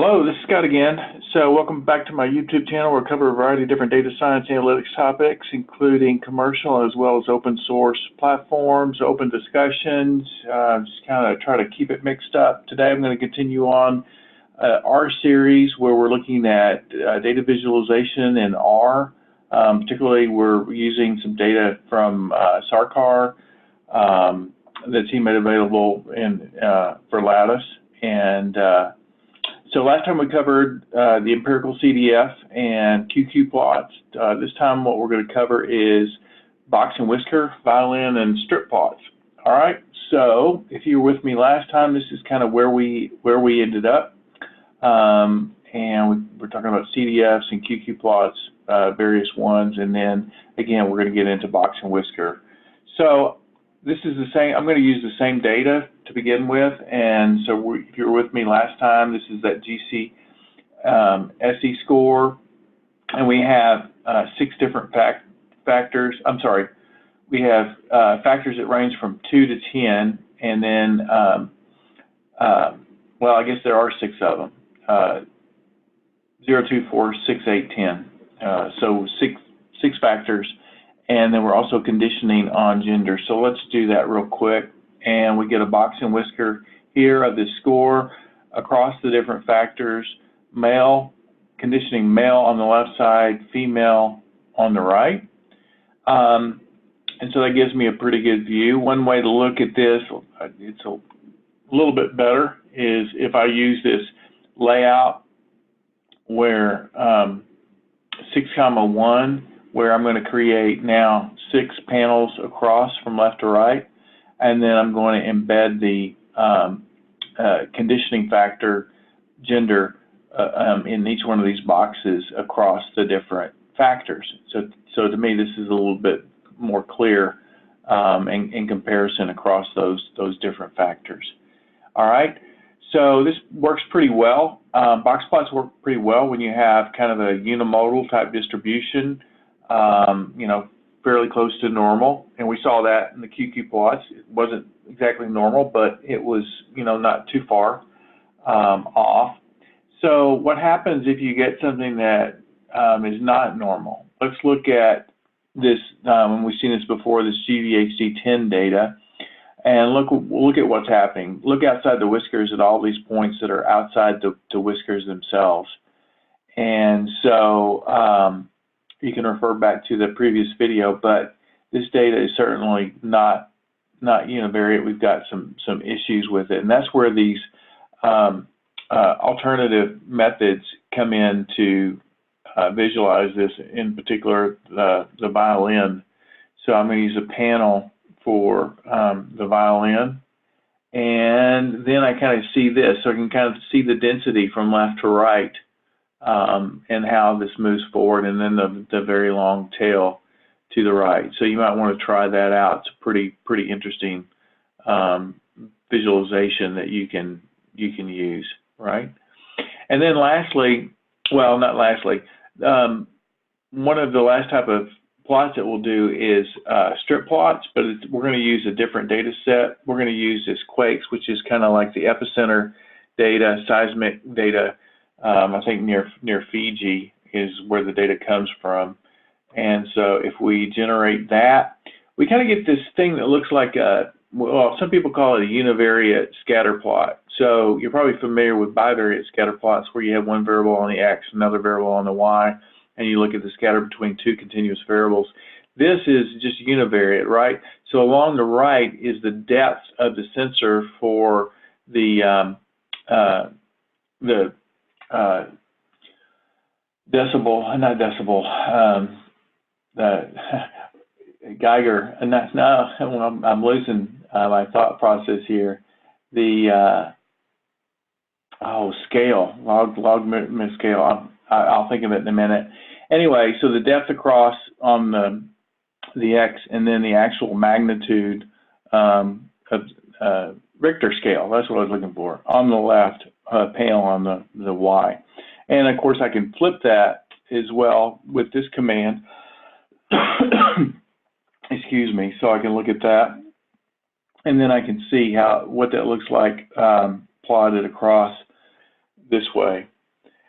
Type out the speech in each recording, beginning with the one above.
Hello, this is Scott again. So welcome back to my YouTube channel where I cover a variety of different data science analytics topics, including commercial as well as open source platforms, open discussions, just kind of try to keep it mixed up. Today I'm going to continue on our series where we're looking at data visualization in R. Particularly we're using some data from Sarkar that's he made available for Lattice. And so last time we covered the empirical CDF and QQ plots. This time what we're going to cover is box and whisker, violin, and strip plots. All right, so if you were with me last time, this is kind of where we ended up. And we're talking about CDFs and QQ plots, various ones, and then again we're going to get into box and whisker. So this is the same. I'm going to use the same data to begin with, and so if you were with me last time, this is that GC SE score, and we have 6 different factors. I'm sorry, we have factors that range from 2 to 10, and then well, I guess there are 6 of them: 0, 2, 4, 6, 8, 10. So six factors. And then we're also conditioning on gender. So let's do that real quick. And we get a box and whisker here of this score across the different factors: male, conditioning male on the left side, female on the right. And so that gives me a pretty good view. One way to look at this, it's a little bit better, is if I use this layout where 6,1, where I'm going to create now 6 panels across from left to right, and then I'm going to embed the conditioning factor gender in each one of these boxes across the different factors. So to me, this is a little bit more clear in comparison across those different factors. All right, so this works pretty well. Box plots work pretty well when you have kind of a unimodal type distribution. You know, fairly close to normal, and we saw that in the QQ plots. It wasn't exactly normal, but it was, you know, not too far off. So what happens if you get something that is not normal? Let's look at this, and we've seen this before, this GVHD10 data, and look at what's happening. Look outside the whiskers at all these points that are outside the whiskers themselves. And so you can refer back to the previous video, but this data is certainly not univariate. We've got some issues with it, and that's where these alternative methods come in to visualize this. In particular, the violin. So I'm going to use a panel for the violin, and then I kind of see this, so I can kind of see the density from left to right. And how this moves forward, and then the very long tail to the right. So you might want to try that out. It's a pretty interesting visualization that you can use, right? And then lastly, well, not lastly, one of the last type of plots that we'll do is strip plots, but we're going to use a different data set. We're going to use this quakes, which is kind of like the epicenter data, seismic data. I think near Fiji is where the data comes from. And so if we generate that, we kind of get this thing that looks like well, some people call it a univariate scatter plot. So you're probably familiar with bivariate scatter plots, where you have one variable on the X, another variable on the Y, and you look at the scatter between 2 continuous variables. This is just univariate, right? So along the right is the depth of the sensor for the Geiger, and that's now I'm losing my thought process here. The scale, logarithmic scale. I'll think of it in a minute. Anyway, so the depth across on the X, and then the actual magnitude of Richter scale. That's what I was looking for on the left panel on the Y. And of course I can flip that as well with this command. Excuse me. So I can look at that, and then I can see what that looks like plotted across this way.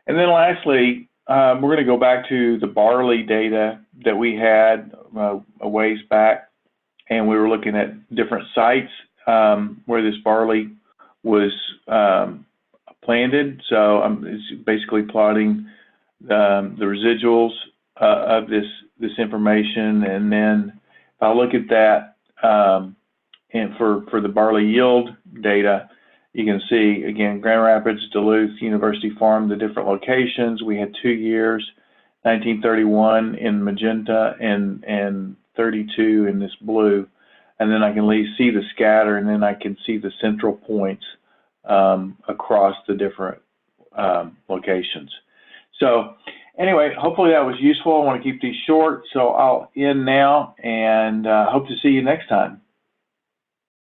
And then lastly, we're going to go back to the barley data that we had a ways back, and we were looking at different sites where this barley was planted. So it's basically plotting the residuals of this information, and then if I look at that, and for the barley yield data, you can see again Grand Rapids, Duluth, University Farm, the different locations. We had 2 years, 1931 in magenta and 32 in this blue, and then I can at least see the scatter, and then I can see the central points across the different locations. So anyway, hopefully that was useful. I want to keep these short, so I'll end now, and hope to see you next time.